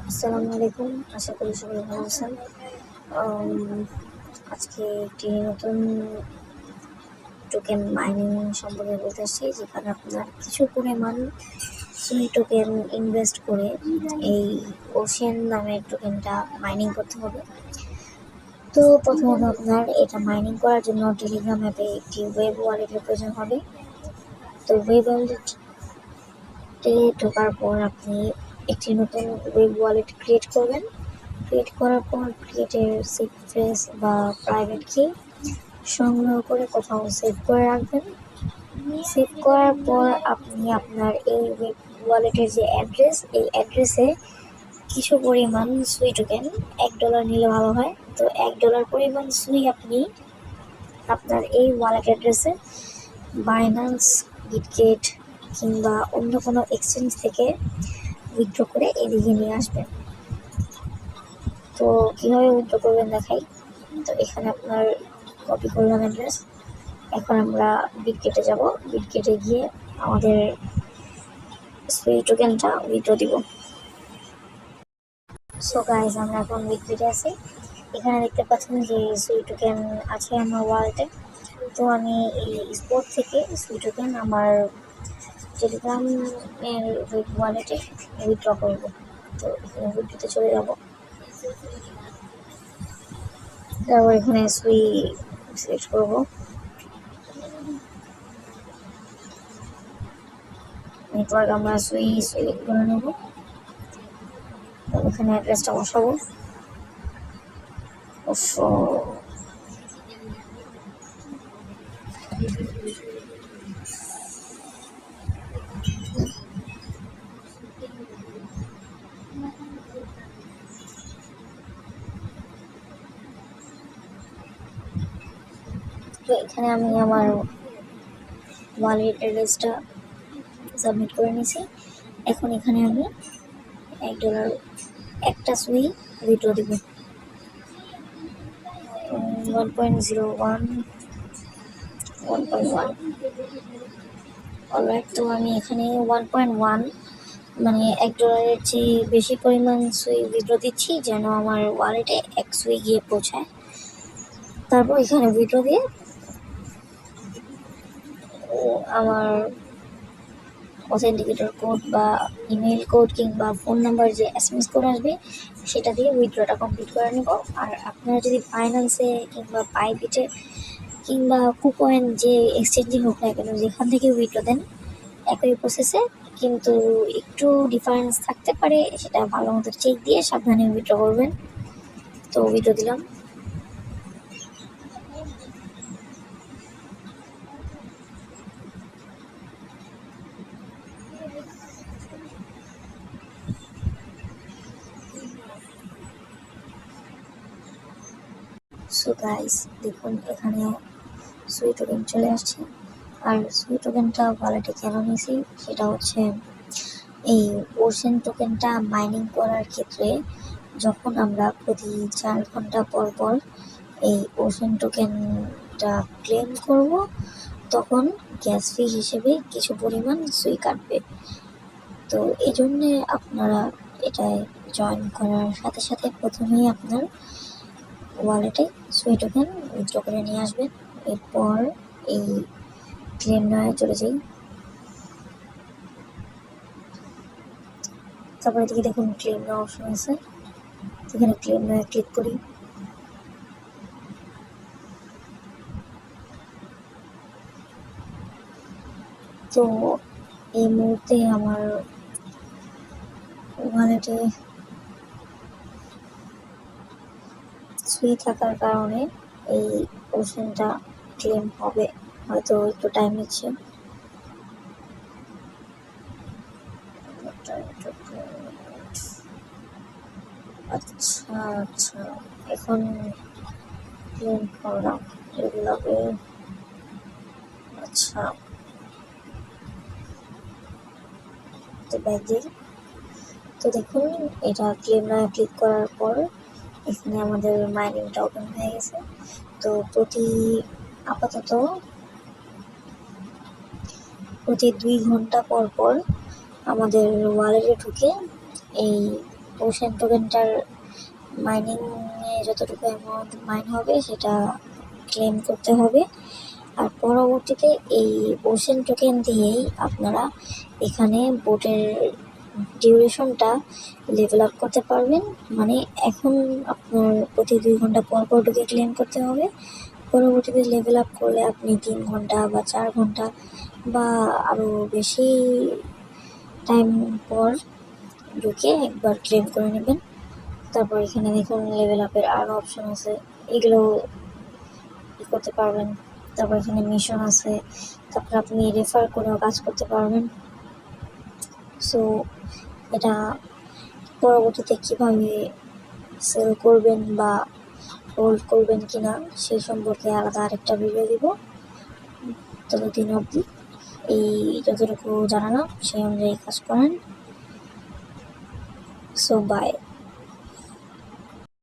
আসসালামু আলাইকুম। আশা করি সবাই ভালো আছেন। আম আজকে একটি নতুন টোকেন মাইনিং সম্পর্কে বলতে আসছি, যেখানে আপনার কিছু পরিমাণ সুই টোকেন ইনভেস্ট করে এই ওশেন নামের টোকেনটা মাইনিং করতে হবে। তো প্রথমত আপনার এটা মাইনিং করার জন্য টেলিগ্রাম অ্যাপে একটি ওয়েব ওয়ালেটের প্রয়োজন হবে। তো ওয়েব ওয়ালেটে ঢোকার পর আপনি একটি নতুন ওয়েব ওয়ালেট ক্রিয়েট করবেন। ক্রিয়েট করার পর ক্রিয়েটের সিক ফ্রেজ বা প্রাইভেট কি সংগ্রহ করে কোথাও সেভ করে রাখবেন। সেভ করার পর আপনি আপনার এই ওয়েব ওয়ালেটের যে অ্যাড্রেস, এই অ্যাড্রেসে কিছু পরিমাণ সুই টোকেন $1 নিলে ভালো হয়। তো $1 পরিমাণ সুই আপনি আপনার এই ওয়ালেট অ্যাড্রেসে বাইন্যান্স, বিটগেট কিংবা অন্য কোনো এক্সচেঞ্জ থেকে উইথড্র করে এদিকে নিয়ে আসবেন। তো কীভাবে উইথড্র করবেন দেখাই। তো এখানে আপনার কপি করলাম অ্যাড্রেস। এখন আমরা বিটগেটে যাব। বিটগেটে গিয়ে আমাদের সুই টোকেনটা উইথড্র দিব। সো গাইজ, আমরা এখন বিটগেটে আছি। এখানে দেখতে পাচ্ছেন যে সুই টোকেন আছে আমার ওয়ালেটে। তো আমি এই স্পট থেকে সুই টোকেন আমার টেলিগ্রামের ওয়ালেটে উইথড্র করব। তো এখানে উইথড্রতে চলে যাব। তারপর এখানে সুই সিলেক্ট করব। এরপর আমরা সুই সিলেক্ট করে নেব। এখানে অ্যাড্রেসটা বসাবো। তো এখানে আমি আমার ওয়ালেট অ্যাড্রেসটা সাবমিট করে নিয়েছি। এখন এখানে আমি $1 একটা সুই উইথড্র দিব। 1.01 1.1 অলরাইট। তো আমি এখানে 1.1 মানে $1 চেয়ে বেশি পরিমাণ সুই উইথড্র দিচ্ছি, যেন আমার ওয়ালেটে এক সুই গিয়ে পৌঁছায়। তারপর এখানে উইথড্র দিয়ে আমার অথেন্টিকেটর কোড বা ইমেল কোড কিংবা ফোন নাম্বার যে SMS কোড আসবে, সেটা দিয়ে উইথড্রটা কমপ্লিট করে নেব। আর আপনারা যদি ফাইন্যান্সে কিংবা বাইবিটে কিংবা কুকয়েন যে এক্সচেঞ্জিং হোক না কেন, যেখান থেকে উইথড্র দেন, একই প্রসেসে কিন্তু একটু ডিফারেন্স থাকতে পারে, সেটা ভালো মতো চেক দিয়ে সাবধানে উইথড্র করবেন। তো উইথড্র দিলাম। সো গাইস, দেখুন এখানে সুই টোকেন চলে আসছে। আর সুই টোকেনটা ওয়ালেটে কেন নিয়েছি সেটা হচ্ছে, এই ওশেন টোকেনটা মাইনিং করার ক্ষেত্রে যখন আমরা প্রতি 4 ঘন্টা পর পর এই ওশেন টোকেনটা ক্লেম করব, তখন গ্যাস ফি হিসেবে কিছু পরিমাণ সুই কাটবে। তো এই জন্যে আপনারা এটায় জয়েন করার সাথে সাথে প্রথমেই আপনার ওয়ালেটে সুই টোকেন উইথড্র করে নিয়ে আসবেন। এরপর এই ক্লেম নয়ে চলে যাই। তারপরে এদিকে দেখুন ক্লেম নেওয়া অপশন আছে, এখানে ক্লেম নয়ে ক্লিক করি। তো এই মুহূর্তে আমার ওয়ালেটে সুই থাকার কারণে এই ওশেনটা ক্লেম হবে, হয়তো একটু টাইম নিচ্ছে। আচ্ছা আচ্ছা, এখন ক্লেম করলাম এগুলোকে। আচ্ছা, তো ব্যাক দিই। তো দেখুন এটা ক্লেম না ক্লিক করার পর এখানে আমাদের মাইনিংটা ওপেন হয়ে গেছে। তো আপাতত প্রতি 2 ঘন্টা পর পর আমাদের ওয়ালেটে ঢুকে এই ওশেন টোকেনটার মাইনিংয়ে যতটুকু অ্যামাউন্ট মাইন হবে সেটা ক্লেম করতে হবে। আর পরবর্তীতে এই ওশেন টোকেন দিয়েই আপনারা এখানে বোটের ডিউরেশনটা লেভেল আপ করতে পারবেন। মানে এখন আপনার প্রতি 2 ঘন্টা পর পর ঢুকে ক্লেম করতে হবে, পরবর্তীতে লেভেল আপ করলে আপনি 3 ঘন্টা বা 4 ঘন্টা বা আরও বেশি টাইম পর ঢুকে একবার ক্লেম করে নেবেন। তারপর এখানে দেখুন লেভেল আপের আরও অপশন আছে, এগুলো করতে পারবেন। তারপর এখানে মিশন আছে, তারপর আপনি রেফার করেও কাজ করতে পারবেন। সো এটা পরবর্তীতে কীভাবে সেল করবেন বা হোল্ড করবেন কিনা সেই সম্পর্কে আলাদা আরেকটা ভিডিও দিব। ততদিন অবধি এই যতটুকু জানালাম সেই অনুযায়ী কাজ করেন। So by.